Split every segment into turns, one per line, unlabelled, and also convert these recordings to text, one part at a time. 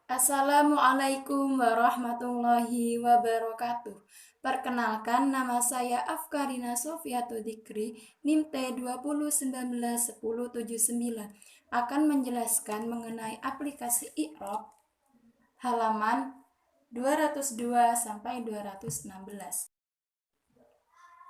Assalamualaikum warahmatullahi wabarakatuh. Perkenalkan, nama saya Afkarina Sofiatu Dikri, NIM T20191079, akan menjelaskan mengenai aplikasi i'rab halaman 202 sampai 216.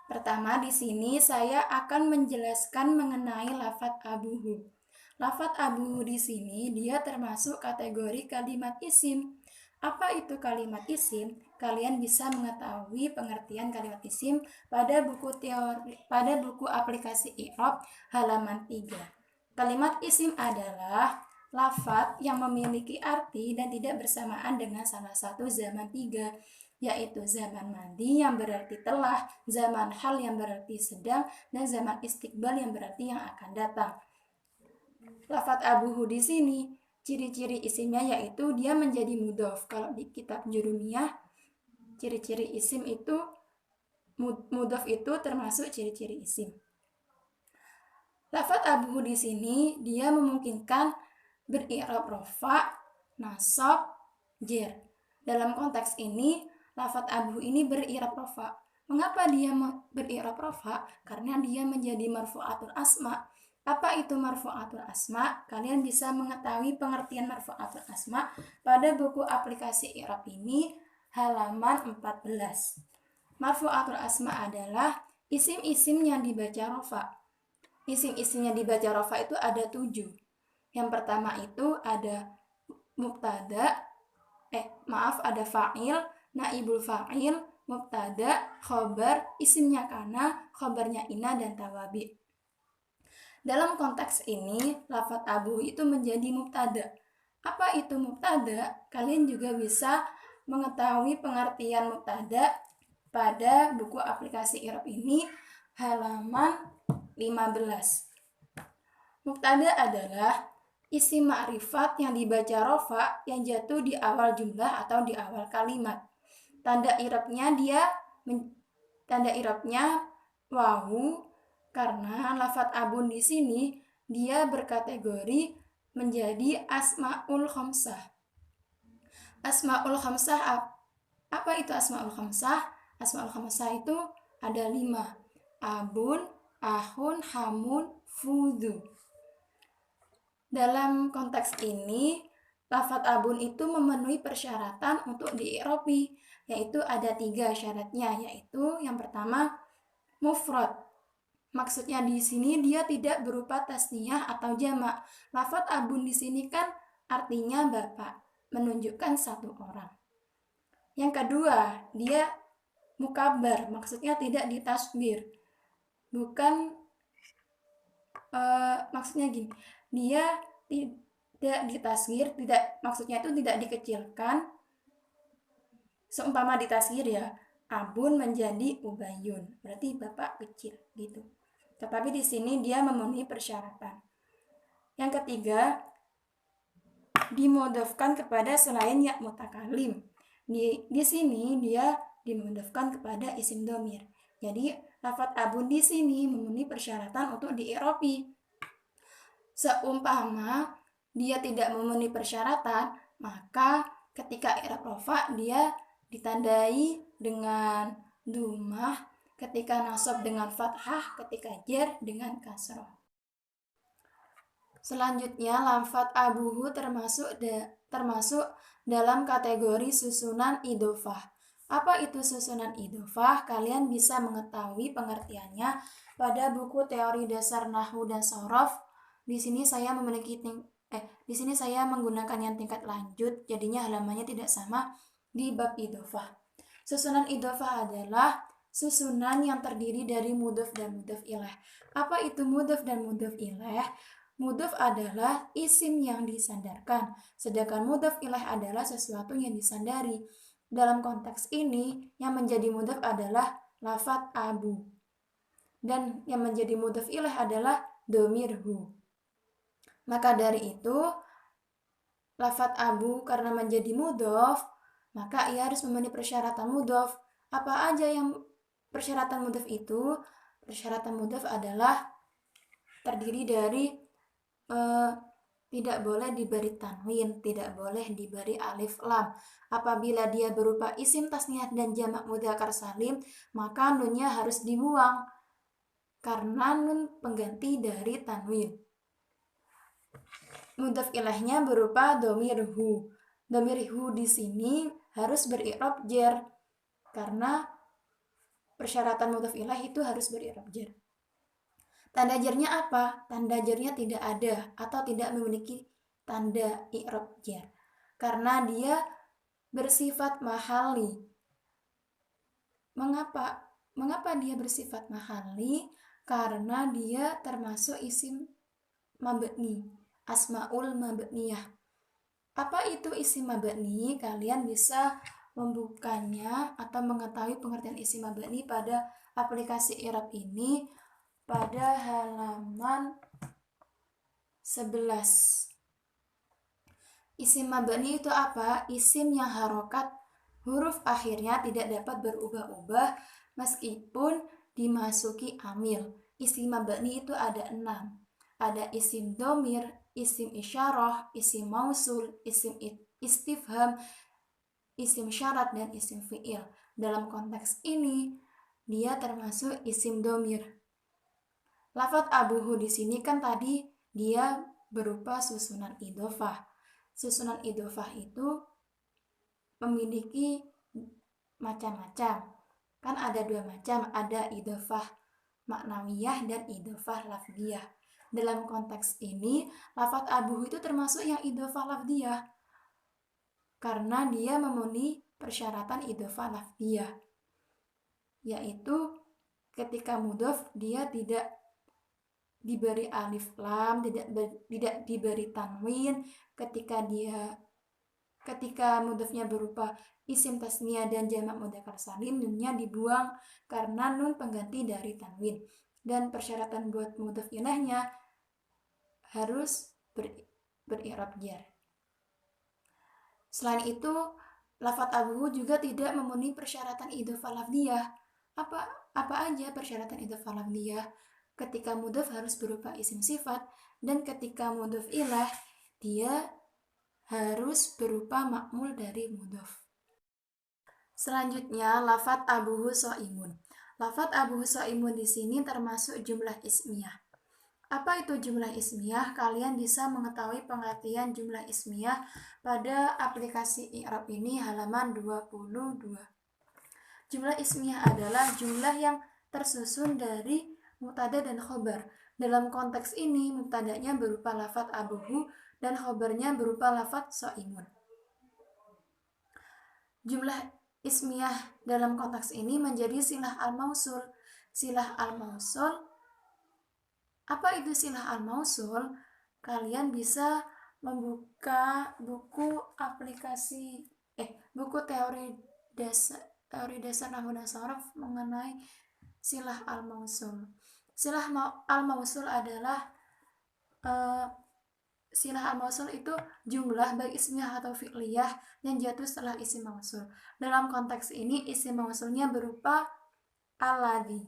Pertama, di sini saya akan menjelaskan mengenai lafadz abuhu. Lafadz abuhu di sini dia termasuk kategori kalimat isim. Apa itu kalimat isim? Kalian bisa mengetahui pengertian kalimat isim pada buku aplikasi i'rab halaman 3. Kalimat isim adalah lafadz yang memiliki arti dan tidak bersamaan dengan salah satu zaman 3, yaitu zaman madi yang berarti telah, zaman hal yang berarti sedang, dan zaman istiqbal yang berarti yang akan datang. Lafadz abuhu di sini ciri-ciri isimnya yaitu dia menjadi mudhof. Kalau di kitab jurumiyah, ciri-ciri isim itu mudhof itu termasuk ciri-ciri isim. Lafadz abuhu di sini dia memungkinkan beri'rab rafa, nasab, jer. Dalam konteks ini lafadz abuhu ini beri'rab rafa. Mengapa dia beri'rab rafa? Karena dia menjadi marfu'atul asma. Apa itu marfu'atul asma? Kalian bisa mengetahui pengertian marfu'atul asma pada buku aplikasi i'rab ini halaman 14. Marfu'atul asma adalah isim-isim yang dibaca rafa. Isim-isim yang dibaca rafa itu ada 7. Yang pertama itu ada mubtada, ada fa'il, naibul fa'il, mubtada, khobar, isimnya kana, khobarnya ina, dan tawabi. Dalam konteks ini, lafadz abuhu itu menjadi mubtada. Apa itu mubtada? Kalian juga bisa mengetahui pengertian mubtada pada buku aplikasi i'rab ini halaman 15. Mubtada adalah isim ma'rifat yang dibaca rafa yang jatuh di awal jumlah atau di awal kalimat. Tanda i'rabnya wawu, karena lafadz abun di sini dia berkategori menjadi asmaul khamsah. Asmaul khamsah, apa itu asmaul khamsah? Asmaul khamsah itu ada 5. Abun, ahun, hamun, fudu. Dalam konteks ini, lafadz abun itu memenuhi persyaratan untuk di'i'rabi, yaitu ada 3 syaratnya, yaitu yang pertama mufrad. Maksudnya di sini dia tidak berupa tasniyah atau jamak. Lafadz abun di sini kan artinya bapak, menunjukkan satu orang. Yang kedua, dia mukabar, maksudnya tidak ditasghir. Maksudnya gini, dia tidak ditasghir, maksudnya itu tidak dikecilkan. Seumpama ditasghir ya, abun menjadi ubayun, berarti bapak kecil gitu. Tetapi di sini dia memenuhi persyaratan. Yang ketiga, dimudhofkan kepada selain ya mutakalim. Di sini dia dimudhofkan kepada isim dhamir. Jadi lafadz abun di sini memenuhi persyaratan untuk di'i'rabi. Seumpama dia tidak memenuhi persyaratan, maka ketika i'rab rafa dia ditandai dengan dhammah, ketika nasab dengan fathah, ketika jar dengan kasroh. Selanjutnya, lafadz abuhu termasuk dalam kategori susunan idhofah. Apa itu susunan idhofah? Kalian bisa mengetahui pengertiannya pada buku teori dasar nahwu dan shorof. Di sini saya menggunakan yang tingkat lanjut, jadinya halamannya tidak sama di bab idhofah. Susunan idhofah adalah susunan yang terdiri dari mudhof dan mudhof ilaih. Apa itu mudhof dan mudhof ilaih? Mudhof adalah isim yang disandarkan, sedangkan mudhof ilaih adalah sesuatu yang disandari. Dalam konteks ini, yang menjadi mudhof adalah lafadz abu, dan yang menjadi mudhof ilaih adalah dhamirhu. Maka dari itu, lafadz abu karena menjadi mudhof, maka ia harus memenuhi persyaratan mudhof. Apa aja yang persyaratan mudhof itu? Persyaratan mudhof adalah terdiri dari tidak boleh diberi tanwin, tidak boleh diberi alif lam. Apabila dia berupa isim tasniah dan jamak mudzakkar salim, maka nunnya harus dibuang karena nun pengganti dari tanwin. Mudhaf ilaihnya berupa dhamir hu. Dhamir hu di sini harus beri'rab jar karena persyaratan mudhaf ilaih itu harus beri'rab jar. Tanda jarnya apa? Tanda jarnya tidak ada atau tidak memiliki tanda i'rab jar karena dia bersifat mahali. Mengapa dia bersifat mahali? Karena dia termasuk isim mabni, asmaul mabniyah. Apa itu isim mabni? Kalian bisa membukanya atau mengetahui pengertian isim mabni pada aplikasi i'rab ini pada halaman 11. Isim mabni itu apa? Isim yang harokat huruf akhirnya tidak dapat berubah-ubah meskipun dimasuki amil. Isim mabni itu ada 6. Ada isim domir, isim isyarah, isim mausul, isim istifham, isim syarat, dan isim fi'il. Dalam konteks ini, dia termasuk isim domir. Lafadz abuhu di sini kan tadi dia berupa susunan idhofah. Susunan idhofah itu memiliki macam-macam. Kan ada 2 macam, ada idhofah maknawiyah dan idhofah lafdiyah. Dalam konteks ini, lafadz abuhu itu termasuk yang idhofah lafdiyah karena dia memenuhi persyaratan idhofah lafdiyah, yaitu ketika mudhof dia tidak diberi alif lam, tidak diberi tanwin. Ketika mudhofnya berupa isim tasniah dan jamak mudzakkar salim, nunnya dibuang karena nun pengganti dari tanwin. Dan persyaratan buat mudhof ilaihnya harus beri'rab jar. Selain itu, lafadz abuhu juga tidak memenuhi persyaratan idhofah lafdiyah. Apa aja persyaratan idhofah lafdiyah? Ketika mudhof harus berupa isim sifat, dan ketika mudhof ilaih dia harus berupa makmul dari mudhof. Selanjutnya, lafadz abuhu shaimun. Lafadz abuhu shaimun di sini termasuk jumlah ismiyah. Apa itu jumlah ismiyah? Kalian bisa mengetahui pengertian jumlah ismiyah pada aplikasi i'rab ini halaman 22. Jumlah ismiyah adalah jumlah yang tersusun dari mubtada dan khobar. Dalam konteks ini, mubtadanya berupa lafadz abuhu dan khobarnya berupa lafadz shaimun. Jumlah ismiyah dalam konteks ini menjadi silah al-mausul. Silah al-mausul, apa itu silah al-mausul? Kalian bisa membuka buku teori dasar nahwu dan sharaf mengenai silah al-mausul. Silah al-mausul adalah silah al-mausul itu jumlah baik ismiyah atau fi'liyah yang jatuh setelah isim mausul. Dalam konteks ini isim mausulnya berupa alladzi.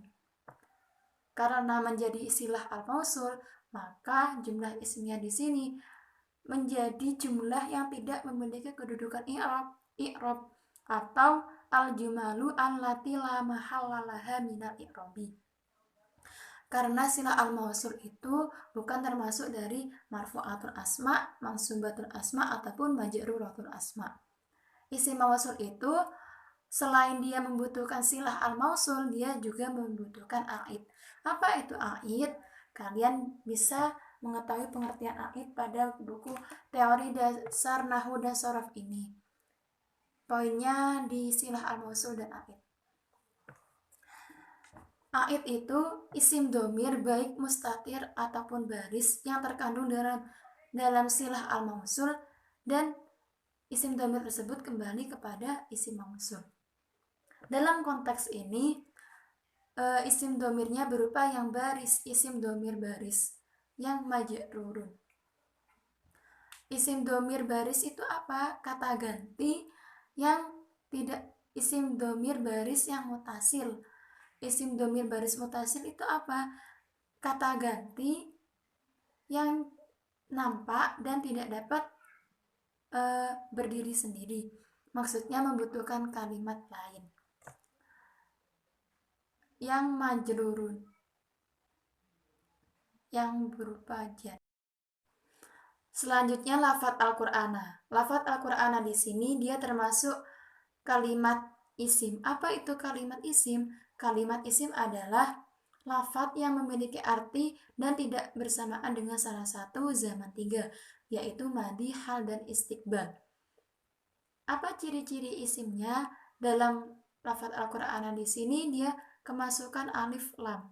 Karena menjadi silah al-mausul, maka jumlah ismiyah di sini menjadi jumlah yang tidak memiliki kedudukan i'rab atau al-jumalu allati la mahalla laha minal i'rabi. Karena silah al-mausul itu bukan termasuk dari marfu'atul asma, mansubatul asma, ataupun majruratul asma. Isim mausul itu selain dia membutuhkan silah al-mausul, dia juga membutuhkan a'id. Apa itu a'id? Kalian bisa mengetahui pengertian a'id pada buku teori dasar nahwu dan sharaf ini. Poinnya di silah al-mausul dan a'id. A'id itu isim domir baik mustatir ataupun baris yang terkandung dalam silah al-mausul, dan isim domir tersebut kembali kepada isim mausul. Dalam konteks ini, isim domirnya berupa yang baris, isim domir baris yang majrurun. Isim domir baris itu apa? Kata ganti yang tidak isim domir baris yang mutasil. Isim domir baris mutasil itu apa? Kata ganti yang nampak dan tidak dapat berdiri sendiri. Maksudnya membutuhkan kalimat lain. Yang majrurun, yang berupa jar. Selanjutnya lafadz Al-Qur'ana. Lafadz Al-Qur'ana di sini dia termasuk kalimat isim. Apa itu kalimat isim? Kalimat isim adalah lafadz yang memiliki arti dan tidak bersamaan dengan salah satu zaman tiga, yaitu madi, hal, dan istiqbal. Apa ciri-ciri isimnya? Dalam lafadz Al-Qur'ana di sini dia kemasukan alif lam.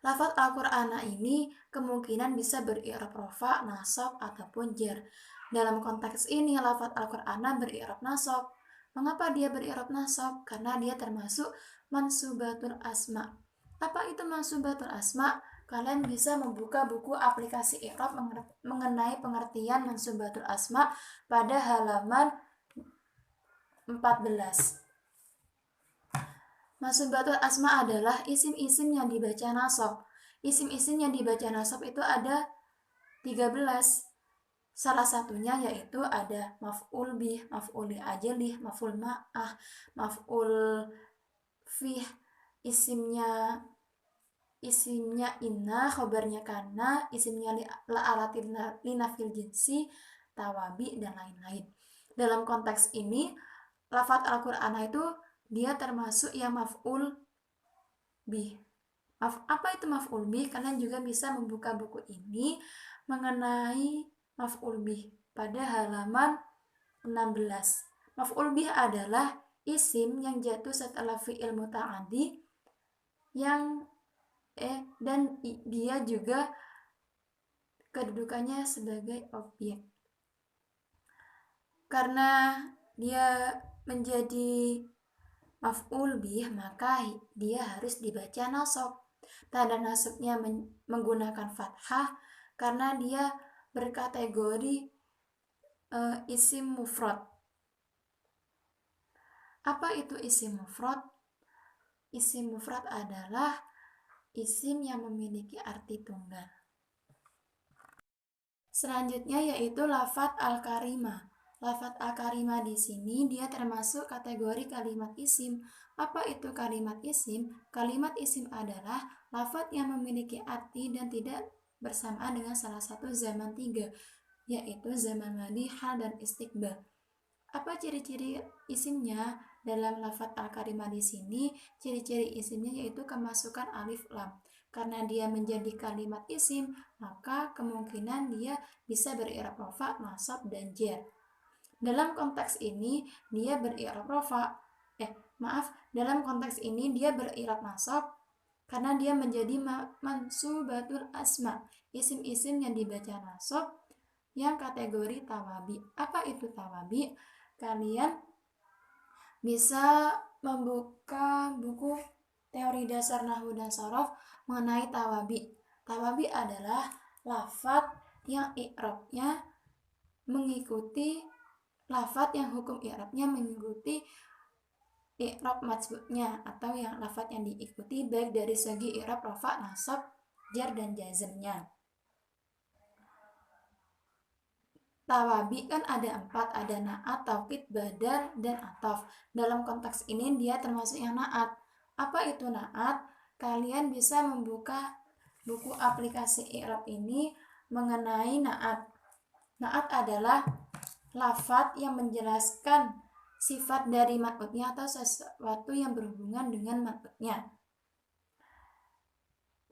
Lafadz Al-Qur'ana ini kemungkinan bisa beri'rab rofa, nasab, ataupun jar. Dalam konteks ini lafadz Al-Qur'ana beri'rab nasab. Mengapa dia beri'rab nasab? Karena dia termasuk mansubatul asma. Apa itu mansubatul asma? Kalian bisa membuka buku aplikasi i'rab mengenai pengertian mansubatul asma pada halaman 14. Mansubatul asma adalah isim-isim yang dibaca nasab. Isim-isim yang dibaca nasab itu ada 13. Salah satunya yaitu ada maf'ul bih, maf'ul ajalih, maf'ul ma'ah, maf'ul fih, isimnya inna, khobarnya kana, isimnya la'alatin linafil jinsi, tawabi, dan lain-lain. Dalam konteks ini lafadz Al-Qur'ana itu dia termasuk yang maf'ul bih. Apa itu maf'ul bih? Kalian juga bisa membuka buku ini mengenai maf'ul bih pada halaman 16. Maf'ul bih adalah isim yang jatuh setelah fi'il muta'addi yang dan dia juga kedudukannya sebagai objek. Karena dia menjadi maf'ul bih, maka dia harus dibaca nasab. Tanda nasabnya menggunakan fathah karena dia berkategori isim mufrad. Apa itu isim mufrad? Isim mufrad adalah isim yang memiliki arti tunggal. Selanjutnya yaitu lafadz al-karimah. Lafadz al-karimah di sini dia termasuk kategori kalimat isim. Apa itu kalimat isim? Kalimat isim adalah lafadz yang memiliki arti dan tidak bersamaan dengan salah satu zaman tiga, yaitu zaman madi, hal, dan istiqbal. Apa ciri-ciri isimnya? Dalam lafadz al-karimah di sini, ciri-ciri isimnya yaitu kemasukan alif lam. Karena dia menjadi kalimat isim, maka kemungkinan dia bisa beri'rab rofa, nasab, dan jar. Dalam konteks ini dia beri'rab rofa. Dalam konteks ini dia beri'rab nasab karena dia menjadi mansubatul asma, isim-isim yang dibaca nasab yang kategori tawabi. Apa itu tawabi? Kalian bisa membuka buku teori dasar nahwu dan sorof mengenai tawabi. Tawabi adalah lafadz yang i'rabnya mengikuti lafadz yang hukum i'rabnya mengikuti i'rab matsbu'nya, atau yang lafadz yang diikuti baik dari segi i'rab rafa, nasab, jar, dan jazmnya. Tawabi kan ada 4, ada na'at, taukid, badal, dan ataf. Dalam konteks ini dia termasuk yang na'at. Apa itu na'at? Kalian bisa membuka buku aplikasi i'rab ini mengenai na'at. Na'at adalah lafadz yang menjelaskan sifat dari mat'udnya atau sesuatu yang berhubungan dengan mat'udnya.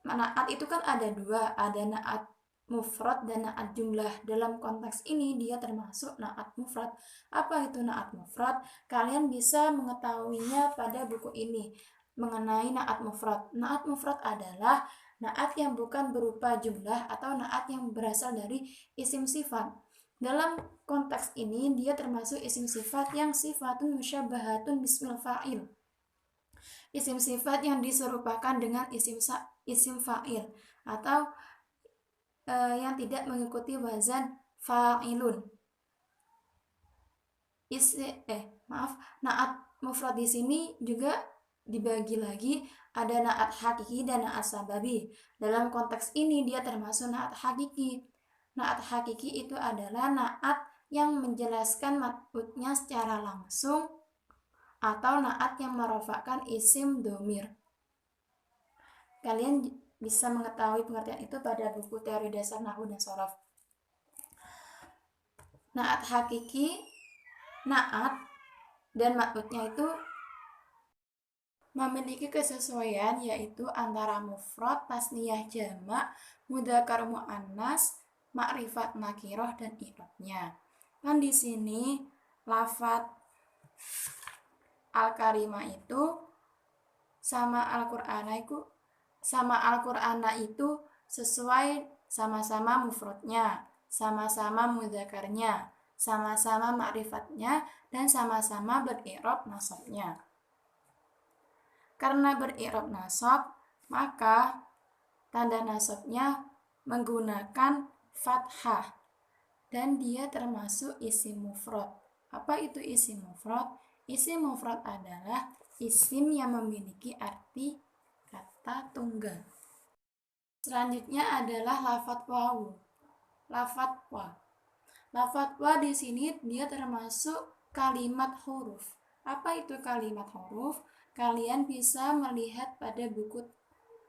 Na'at itu kan ada dua, ada na'at mufrad dan na'at jumlah. Dalam konteks ini dia termasuk na'at mufrad. Apa itu na'at mufrad? Kalian bisa mengetahuinya pada buku ini mengenai na'at mufrad. Na'at mufrad adalah na'at yang bukan berupa jumlah atau na'at yang berasal dari isim sifat. Dalam konteks ini dia termasuk isim sifat yang sifatun musyabbahatun bismil fa'il. Isim sifat yang diserupakan dengan isim fa'il atau yang tidak mengikuti wazan fa'ilun. Na'at mufrad di sini juga dibagi lagi, ada na'at hakiki dan na'at sababi. Dalam konteks ini dia termasuk na'at hakiki. Naat hakiki itu adalah naat yang menjelaskan maksudnya secara langsung atau naat yang merofakkan isim domir. Kalian bisa mengetahui pengertian itu pada buku Teori Dasar Nahwu dan Shorof. Naat hakiki, naat dan maksudnya itu memiliki kesesuaian, yaitu antara mufrad, tasniyah jamak, mudzakkar muannas, makrifat nakiroh dan i'rabnya. Kan di sini lafadz al-karimah itu sama Al-Qur'ana itu sesuai, sama-sama mufradnya, sama-sama mudzakarnya, sama-sama ma'rifatnya, dan sama-sama beri'rab nasabnya. Karena beri'rab nasab, maka tanda nasabnya menggunakan fathah dan dia termasuk isim mufrad. Apa itu isim mufrad? Isim mufrad adalah isim yang memiliki arti kata tunggal. Selanjutnya adalah lafadz wawu. Lafadz wa. Lafadz wa di sini dia termasuk kalimat huruf. Apa itu kalimat huruf? Kalian bisa melihat pada buku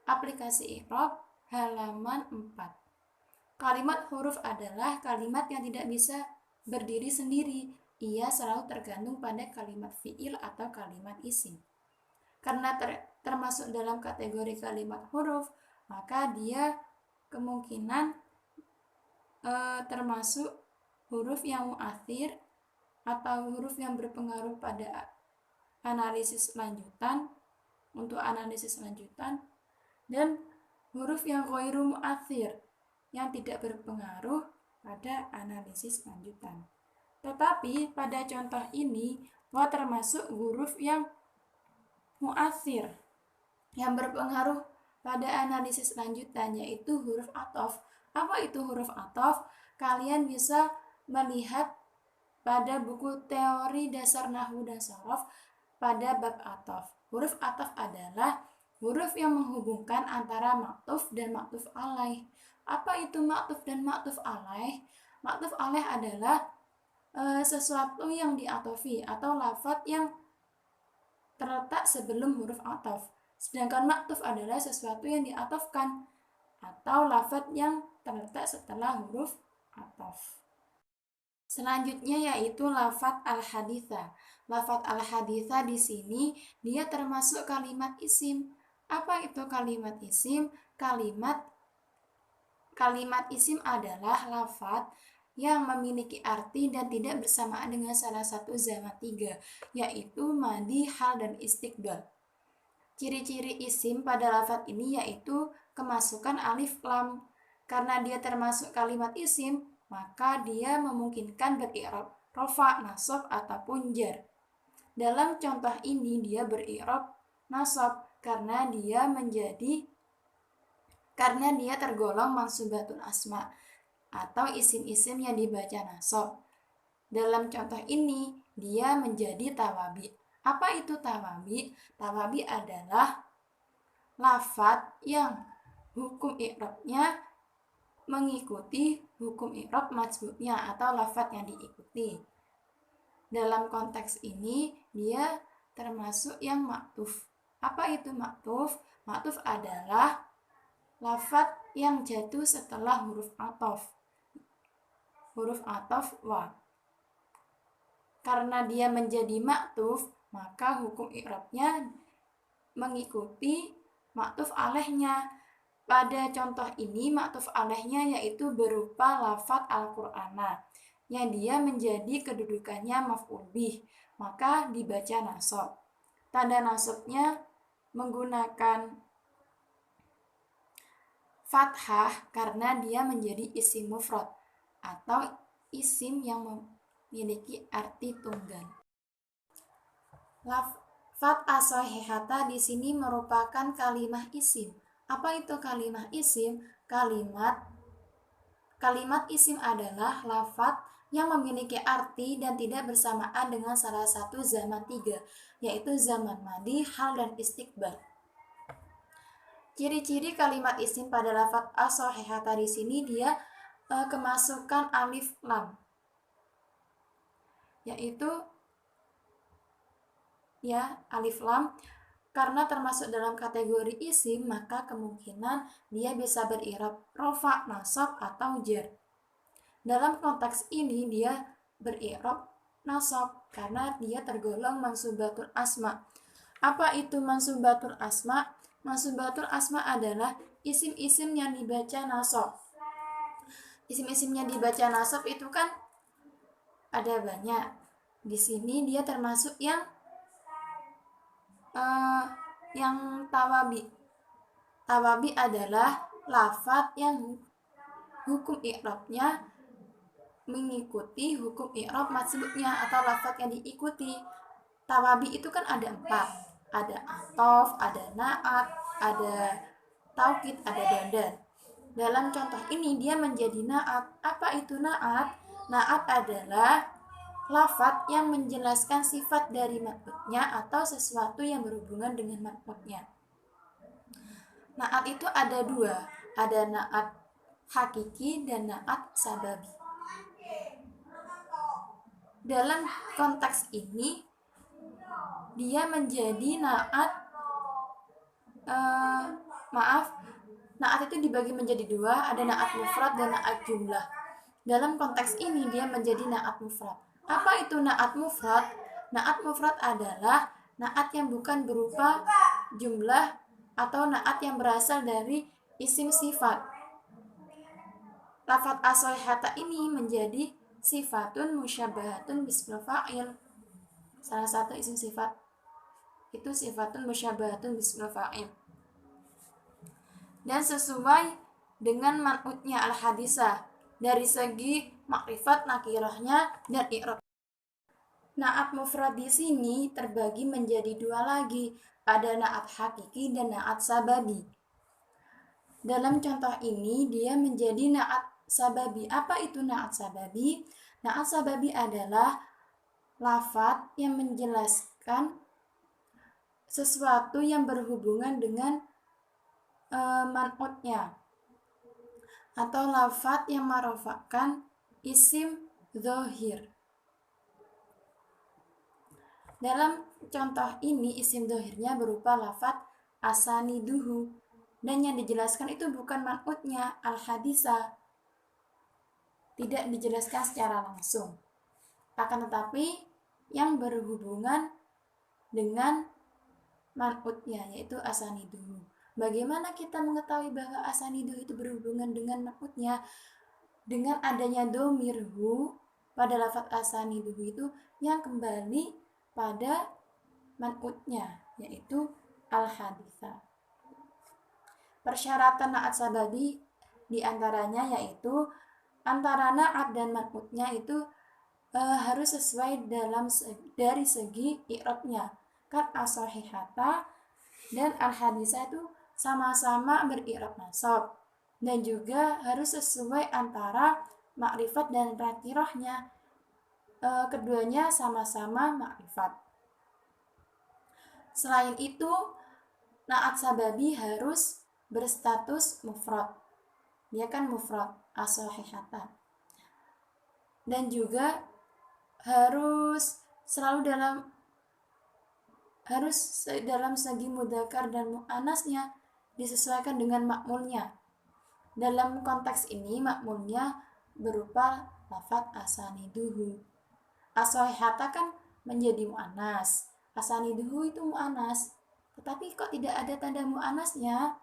aplikasi I'rab halaman 4. Kalimat huruf adalah kalimat yang tidak bisa berdiri sendiri. Ia selalu tergantung pada kalimat fi'il atau kalimat isim. Karena termasuk dalam kategori kalimat huruf, maka dia kemungkinan termasuk huruf yang mu'athir atau huruf yang berpengaruh pada analisis lanjutan, untuk analisis lanjutan, dan huruf yang ghairu mu'athir yang tidak berpengaruh pada analisis lanjutan. Tetapi pada contoh ini wa termasuk huruf yang mu'athir yang berpengaruh pada analisis lanjutan, yaitu huruf athof. Apa itu huruf athof? Kalian bisa melihat pada buku Teori Dasar Nahwu dan Shorof pada bab athof. Huruf athof adalah huruf yang menghubungkan antara maktuf dan maktuf alaih. Apa itu maktuf dan maktuf alaih? Maktuf alaih adalah sesuatu yang diatofi atau lafadz yang terletak sebelum huruf athof. Sedangkan maktuf adalah sesuatu yang diatofkan atau lafadz yang terletak setelah huruf athof. Selanjutnya yaitu lafadz al-haditsa. Lafadz al-haditsa di sini dia termasuk kalimat isim. Apa itu kalimat isim? Kalimat isim adalah lafadz yang memiliki arti dan tidak bersamaan dengan salah satu zaman 3, yaitu madi, hal, dan istiqbal. Ciri-ciri isim pada lafadz ini yaitu kemasukan alif lam. Karena dia termasuk kalimat isim, maka dia memungkinkan beri'rab rofa, nasab, ataupun jar. Dalam contoh ini dia beri'rab nasab karena dia tergolong mansubatun asma atau isim-isim yang dibaca nasab. Dalam contoh ini dia menjadi tawabi. Apa itu tawabi? Tawabi adalah lafadz yang hukum i'rabnya mengikuti hukum i'rab majzubnya atau lafadz yang diikuti. Dalam konteks ini dia termasuk yang maktuf. Apa itu maktuf? Maktuf adalah lafadz yang jatuh setelah huruf athof. Huruf athof wa. Karena dia menjadi maktuf, maka hukum i'rabnya mengikuti maktuf alaihnya. Pada contoh ini maktuf alaihnya yaitu berupa lafadz al-Qur'ana yang dia menjadi kedudukannya maf'ul bih, maka dibaca nasab. Tanda nasabnya menggunakan fathah karena dia menjadi isim mufrad atau isim yang memiliki arti tunggal. Lafadz as-sahihata di sini merupakan kalimah isim. Apa itu kalimah isim? Kalimat isim adalah lafadz yang memiliki arti dan tidak bersamaan dengan salah satu zaman 3, yaitu zaman madi, hal, dan istiqbal. Ciri-ciri kalimat isim pada lafadz as-sahihata di sini dia kemasukan alif lam, yaitu ya alif lam karena termasuk dalam kategori isim, maka kemungkinan dia bisa beri'rab rofa, nasab, atau jar. Dalam konteks ini dia beri'rab nasab karena dia tergolong mansubatul asma. Apa itu mansubatul asma? Mansubatul asma adalah isim-isim yang dibaca nasab. Isim-isim yang dibaca nasab itu kan ada banyak. Di sini dia termasuk yang tawabi. Tawabi adalah lafadz yang hukum i'rabnya mengikuti hukum i'rab matsbu'nya atau lafadz yang diikuti. Tawabi itu kan ada 4. Ada atof, ada na'at, ada taukid, ada dandar. Dalam contoh ini dia menjadi na'at. Apa itu na'at? Na'at adalah lafadz yang menjelaskan sifat dari matbu'nya atau sesuatu yang berhubungan dengan matbu'nya. Na'at itu ada 2. Ada na'at hakiki dan na'at sababi. Dalam konteks ini dia menjadi na'at na'at itu dibagi menjadi 2, ada na'at mufrad dan na'at jumlah. Dalam konteks ini dia menjadi na'at mufrad. Apa itu na'at mufrad? Na'at mufrad adalah na'at yang bukan berupa jumlah atau na'at yang berasal dari isim sifat. Lafadz as-sohihata ini menjadi sifatun musyabbahatun bismil fa'il. Salah satu isim sifat itu sifatun musyabbahatun bismil fa'il. Dan sesuai dengan man'utnya al-hadisah dari segi makrifat, nakirahnya, dan i'rab. Na'at mufrad di sini terbagi menjadi 2 lagi. Ada na'at hakiki dan na'at sababi. Dalam contoh ini dia menjadi na'at sababi. Apa itu na'at sababi? Na'at sababi adalah lafadz yang menjelaskan sesuatu yang berhubungan dengan man'utnya, atau lafadz yang marofakkan isim dhohir. Dalam contoh ini isim dhohirnya berupa lafadz asaniduhu, dan yang dijelaskan itu bukan man'utnya al-hadisah, tidak dijelaskan secara langsung, akan tetapi yang berhubungan dengan man'utnya yaitu asaniduhu. Bagaimana kita mengetahui bahwa asaniduhu itu berhubungan dengan man'utnya? Dengan adanya dhamir hu pada lafadz asaniduhu itu yang kembali pada man'utnya yaitu al-haditha. Persyaratan na'at sababi diantaranya yaitu antara na'at dan man'utnya itu harus sesuai dari segi i'rabnya. Kan as-sohihata dan al-hadisah itu sama-sama beri'rab nasab, dan juga harus sesuai antara makrifat dan nakirahnya. Keduanya sama-sama makrifat. Selain itu, na'at sababi harus berstatus mufrad. Dia kan mufrad as-sohihata. Dan juga harus dalam segi mudzakkar dan muannasnya disesuaikan dengan makmulnya. Dalam konteks ini makmulnya berupa lafadz asaniduhu. As-sohihata kan menjadi muannas, asaniduhu itu muannas, tetapi kok tidak ada tanda muannasnya?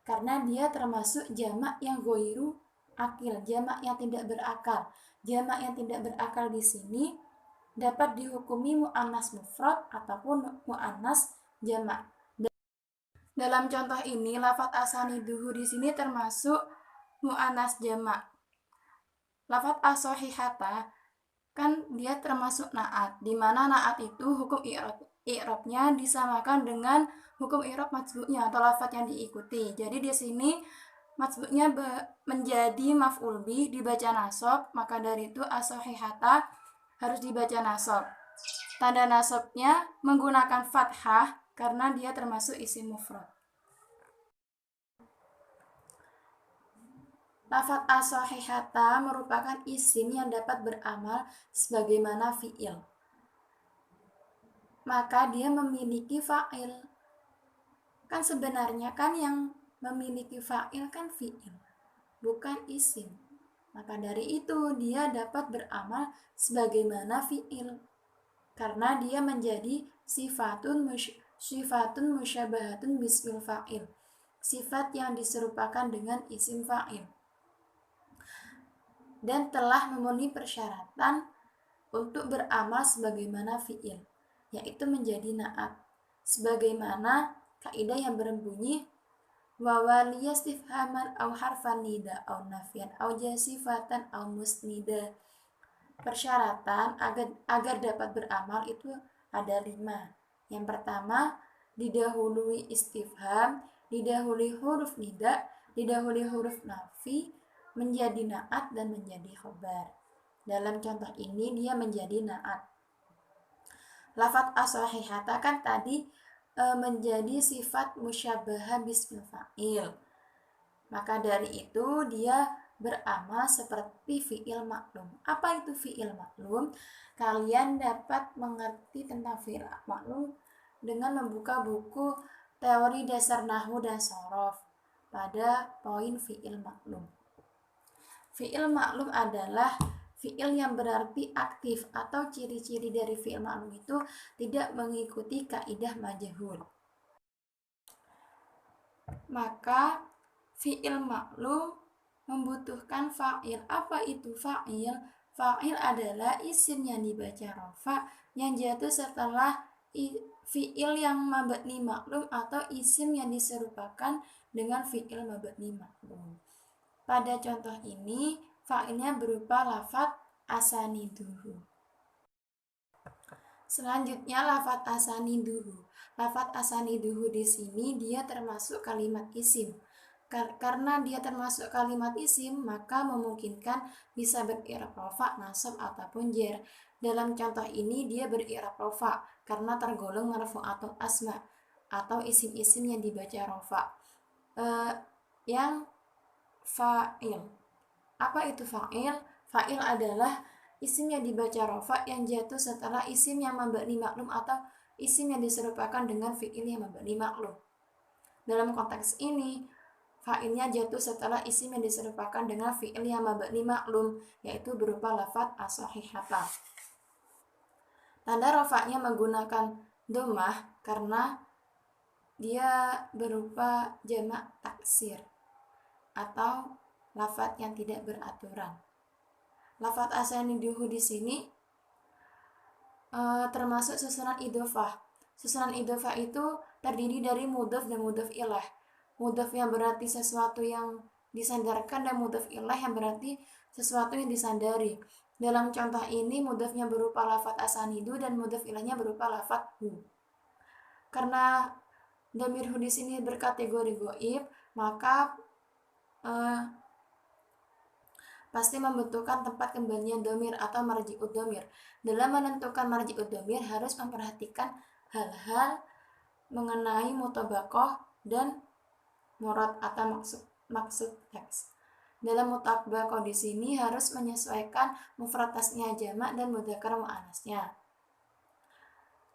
Karena dia termasuk jamak yang ghairu akil, jamak yang tidak berakal. Jamak yang tidak berakal di sini dapat dihukumi muannas mufrad ataupun muannas jamak. Dalam contoh ini, lafadz asaniduhu di sini termasuk muannas jamak. Lafadz as-sohihata kan dia termasuk na'at, di mana na'at itu hukum i'rabnya disamakan dengan hukum i'rab matsbu'nya atau lafadz yang diikuti. Jadi di sini matsbu'nya menjadi maf'ul bih, dibaca nasab, maka dari itu as-sohihata harus dibaca nasab. Tanda nasabnya menggunakan fathah karena dia termasuk isim mufrad. Lafadz as-sahihata merupakan isim yang dapat beramal sebagaimana fi'il. Maka dia memiliki fa'il. Kan sebenarnya kan yang memiliki fa'il kan fi'il, bukan isim. Maka dari itu dia dapat beramal sebagaimana fi'il. Karena dia menjadi sifatun musyabahatun bismil fa'il. Sifat yang diserupakan dengan isim fa'il. Dan telah memenuhi persyaratan untuk beramal sebagaimana fi'il, yaitu menjadi na'at. Sebagaimana kaidah yang berbunyi wa waliya istifhaman au harfan nida au nafyan au jasifatan au musnida. Persyaratan agar dapat beramal itu ada 5. Yang pertama, didahului istifham, didahului huruf nida, didahului huruf nafi, menjadi na'at dan menjadi khobar. Dalam contoh ini dia menjadi na'at. Lafadz as-sahihata kan tadi menjadi sifat musyabahah bismil fa'il. Maka dari itu dia beramal seperti fi'il maklum. Apa itu fi'il maklum? Kalian dapat mengerti tentang fi'il maklum dengan membuka buku teori dasar nahwu dan shorof pada poin fi'il maklum. Fi'il maklum adalah fi'il yang berarti aktif, atau ciri-ciri dari fi'il maklum itu tidak mengikuti kaidah majhul. Maka fi'il maklum membutuhkan fa'il. Apa itu fa'il? Fa'il adalah isim yang dibaca rafa yang jatuh setelah fi'il yang mabni maklum atau isim yang diserupakan dengan fi'il mabni maklum. Pada contoh ini, fa'ilnya berupa lafadz asaniduhu. Selanjutnya lafadz asaniduhu. Lafadz asaniduhu di sini dia termasuk kalimat isim. Karena dia termasuk kalimat isim, maka memungkinkan bisa beri'rab rafa, nasab ataupun jar. Dalam contoh ini dia beri'rab rafa karena tergolong marfu'atul asma atau isim-isim yang dibaca rafa. Yang fa'il. Apa itu fa'il? Fa'il adalah isim yang dibaca rafa yang jatuh setelah isim yang mabni maklum atau isim yang diserupakan dengan fi'il yang mabni maklum. Dalam konteks ini, fa'ilnya jatuh setelah isim yang diserupakan dengan fi'il yang mabni maklum, yaitu berupa lafadz as-sahihata. Tanda rafa'nya menggunakan dhammah karena dia berupa jamak taksir atau lafadz yang tidak beraturan. Lafadz asaniduhu di sini termasuk susunan idhofah. Susunan idhofah itu terdiri dari mudhof dan mudhof ilaih. Mudhof yang berarti sesuatu yang disandarkan dan mudhof ilaih yang berarti sesuatu yang disandari. Dalam contoh ini mudhofnya berupa lafadz asanidu dan mudhof ilaihnya berupa lafadz hu. Karena dhamir hu di sini berkategori ghaib, maka pasti membutuhkan tempat kembalinya dhamir atau marji'ud dhamir. Dalam menentukan marji'ud dhamir harus memperhatikan hal-hal mengenai mutabaqah dan murad atau maksud teks. Dalam mutabaqah di sini harus menyesuaikan mufrad tasnya jamak dan mudzakkar muannasnya.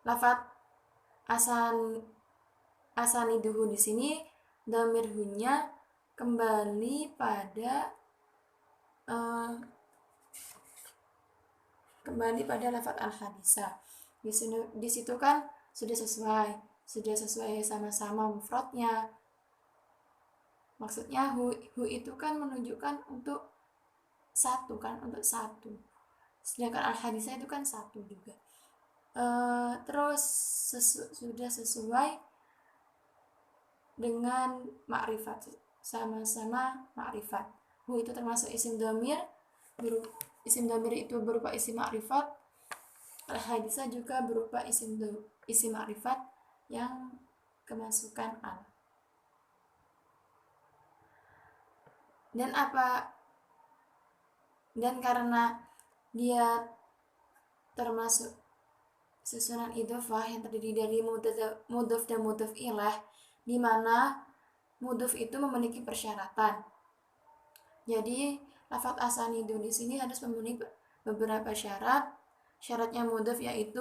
Lafadz asaniduhu di sini dhamir hu-nya kembali pada lafadz al-hadisah. Di situ kan sudah sesuai sama-sama mufradnya. Maksudnya hu itu kan menunjukkan untuk satu kan, untuk satu. Sedangkan al-hadisah itu kan satu juga. Terus sudah sesuai dengan ma'rifat, sama-sama ma'rifat. Hu itu termasuk isim dhamir. Isim dhamir itu berupa isim ma'rifat. Al-hadisah juga berupa isim ma'rifat yang kemasukan al. Dan karena dia termasuk susunan idhofah yang terdiri dari mudhof dan mudhof ilaih, di mana mudhof itu memiliki persyaratan. Jadi lafadz asanidu di sini harus memenuhi beberapa syarat. Syaratnya mudhaf yaitu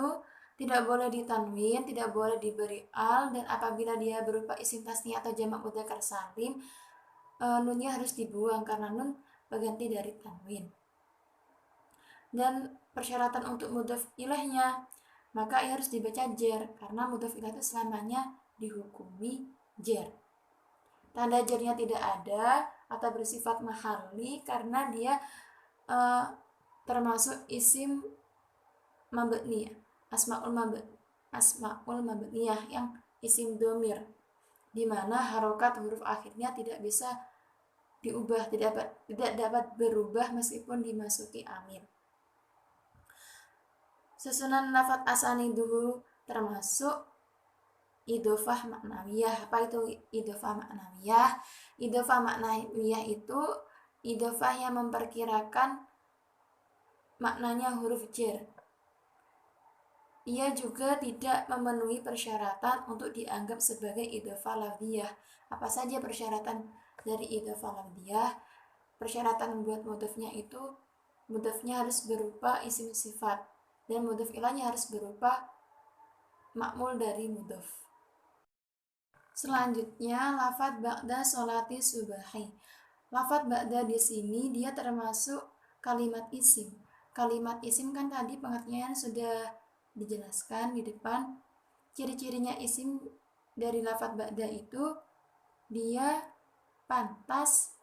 tidak boleh ditanwin, tidak boleh diberi al, dan apabila dia berupa isim tasniyah atau jamak mudzakkar salim, nunnya harus dibuang karena nun berganti dari tanwin. Dan persyaratan untuk mudhaf ilaihnya, maka ia harus dibaca jer karena mudhaf ilaih itu selamanya dihukumi jer. Tanda jernya tidak ada atau bersifat mahalli karena dia termasuk isim mabniyah, asmaul mabniyah yang isim domir, di mana harokat huruf akhirnya tidak bisa diubah, tidak dapat berubah meskipun dimasuki amil. Susunan lafadz asaniduhu termasuk idhofah maknawiyah. Apa itu idhofah maknawiyah? Idhofah maknawiyah itu idhofah yang memperkirakan maknanya huruf jar. Ia juga tidak memenuhi persyaratan untuk dianggap sebagai idhofah lafdhiyah. Apa saja persyaratan dari idhofah lafdhiyah? Persyaratan buat mudhafnya itu mudhafnya harus berupa isim sifat dan mudhaf ilaihnya harus berupa makmul dari mudhaf. Selanjutnya lafadz ba'da sholati subahi. Lafadz ba'da di sini dia termasuk kalimat isim. Kalimat isim kan tadi pengertian sudah dijelaskan di depan. Ciri-cirinya isim dari lafadz ba'da itu dia pantas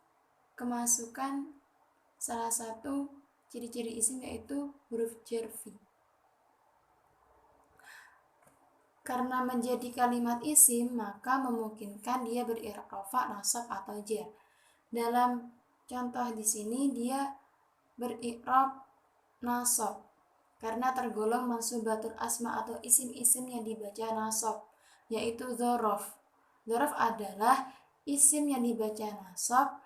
kemasukan salah satu ciri-ciri isim yaitu huruf jar fi. Karena menjadi kalimat isim, maka memungkinkan dia beri'rab rafa, nasab atau jar. Dalam contoh di sini dia beri'rab nasab karena tergolong mansubatul asma atau isim-isim yang dibaca nasab, yaitu dzaraf. Dzaraf adalah isim yang dibaca nasab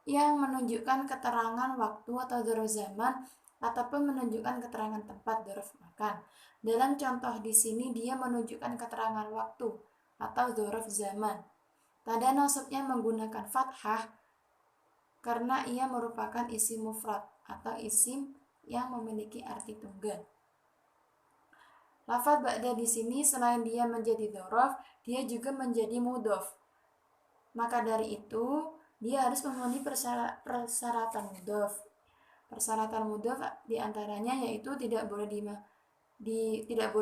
yang menunjukkan keterangan waktu atau dzaraf zaman ataupun menunjukkan keterangan tempat, dzaraf makan. Dalam contoh di sini dia menunjukkan keterangan waktu atau dzaraf zaman. Tanda nasabnya menggunakan fathah karena ia merupakan isim mufrad atau isim yang memiliki arti tunggal. Lafadz ba'da di sini selain dia menjadi dzaraf, dia juga menjadi mudhof. Maka dari itu dia harus memenuhi persyaratan mudhof. Persyaratan mudhof diantaranya yaitu tidak boleh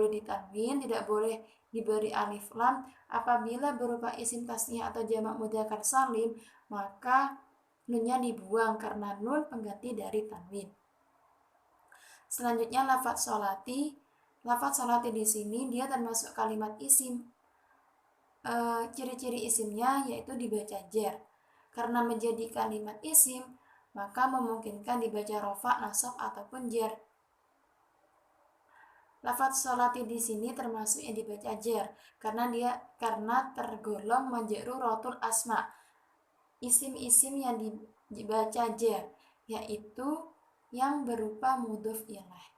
ditanwin, tidak boleh diberi alif lam. Apabila berupa isim tasniyah atau jamak mudzakkar salim, maka nunnya dibuang karena nun pengganti dari tanwin. Selanjutnya lafadz sholati. Lafadz sholati di sini dia termasuk kalimat isim. Ciri-ciri isimnya yaitu dibaca jar. Karena menjadi kalimat isim, maka memungkinkan dibaca rafa, nasab ataupun jar. Lafadz sholati di sini termasuk yang dibaca jar karena tergolong majruratul asma. Isim-isim yang dibaca jar yaitu yang berupa mudhof ilaih.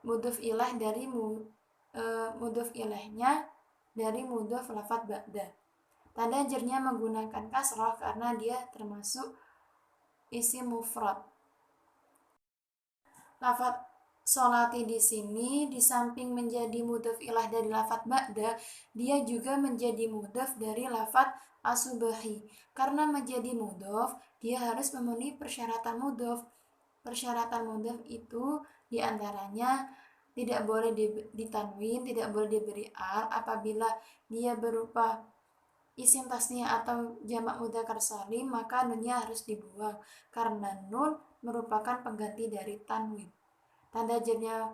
Mudhof ilaih dari mudhof ilaihnya dari mudhof lafadz ba'da. Tanda jarnya menggunakan kasrah karena dia termasuk isim mufrad. Lafadz sholati di sini di samping menjadi mudhof ilaih dari lafadz ba'da, dia juga menjadi mudhof dari lafadz as-subahi. Karena menjadi mudhof, dia harus memenuhi persyaratan mudhof. Persyaratan mudhof itu diantaranya tidak boleh ditanwin, tidak boleh diberi al. Apabila dia berupa isim tasniyah atau jamak mudzakkar salim, maka nunnya harus dibuang karena nun merupakan pengganti dari tanwin. Tanda jarnya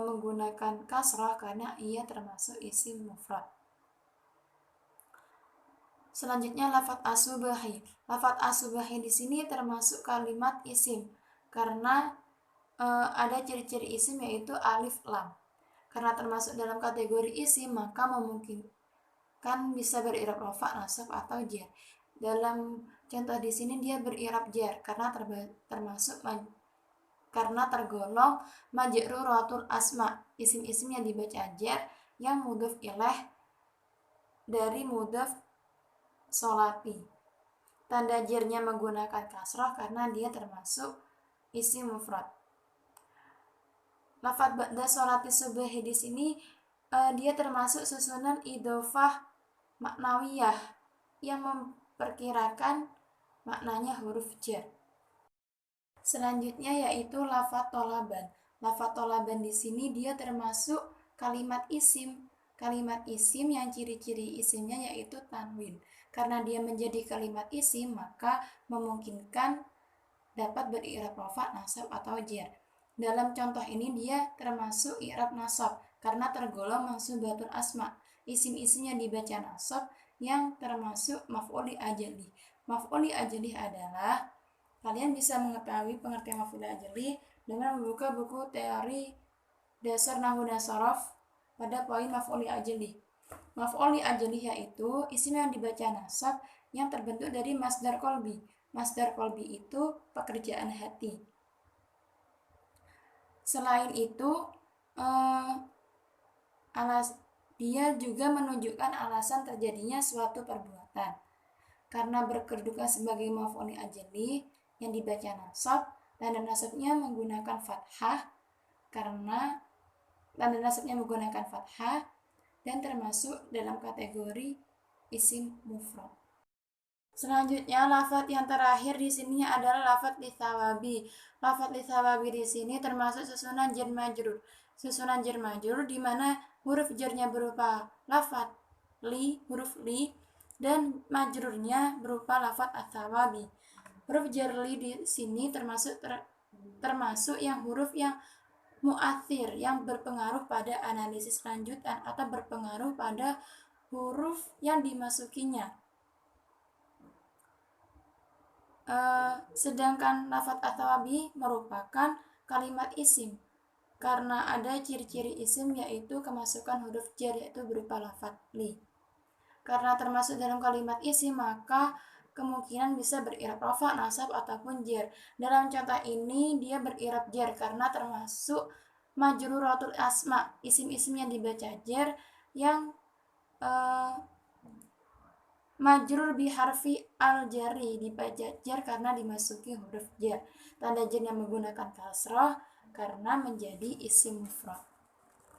menggunakan kasrah karena ia termasuk isim mufrad. Selanjutnya lafadz as-subahi. Lafadz as-subahi di sini termasuk kalimat isim karena ada ciri-ciri isim yaitu alif lam. Karena termasuk dalam kategori isim, maka memungkinkan bisa beri'rab rafa, nasab atau jar. Dalam contoh di sini dia beri'rab jar karena tergolong majruratul asma, isim-isim yang dibaca jar yang mudhof ilaih dari mudhof sholati. tanda jernya menggunakan kasroh karena dia termasuk isim mufrad. Lafadz ba'da sholati subhi di sini dia termasuk susunan idhofah maknawiyah yang memperkirakan maknanya huruf jar. Selanjutnya yaitu lafadz tolaban. Lafadz tolaban di sini dia termasuk kalimat isim. Kalimat isim yang ciri-ciri isimnya yaitu tanwin. Karena dia menjadi kalimat isim, maka memungkinkan dapat beri'rab rafa, nasab, atau jar. Dalam contoh ini dia termasuk i'rab nasab karena tergolong mansubatul asma. Isim-isim yang dibaca nasab yang termasuk maf'ul li ajali. Maf'ul li ajali adalah, kalian bisa mengetahui pengertian maf'ul li ajali dengan membuka buku teori dasar nahwu dan shorof pada poin maf'ul li ajali. Maf'ul li ajali yaitu isim yang dibaca nasab yang terbentuk dari masdar qalbi. Masdar qalbi itu pekerjaan hati. Selain itu, dia juga menunjukkan alasan terjadinya suatu perbuatan. Karena berkedudukan sebagai maf'ul li ajali yang dibaca nasab, tanda nasabnya menggunakan fathah dan termasuk dalam kategori isim mufrad. Selanjutnya lafadz yang terakhir di sini adalah lafadz li tsawabi. Lafadz li tsawabi di sini termasuk susunan jar majrur. Susunan jar majrur di mana huruf jarnya berupa lafadz li, huruf li, dan majrurnya berupa lafadz ats-tsawabi. Huruf jar li di sini termasuk yang huruf yang mu'athir, yang berpengaruh pada analisis lanjutan atau berpengaruh pada huruf yang dimasukinya. Sedangkan lafadz ats-tsawabi merupakan kalimat isim karena ada ciri-ciri isim yaitu kemasukan huruf jar yaitu berupa lafadz li. Karena termasuk dalam kalimat isim maka kemungkinan bisa beri'rab rafa, nasab, ataupun jar. Dalam contoh ini dia beri'rab jar karena termasuk majruratul asma, isim-isim yang dibaca jar yang majrur biharfi al-jari, dibaca jar karena dimasuki huruf jar. Tanda jar yang menggunakan kasroh karena menjadi isim mufrad.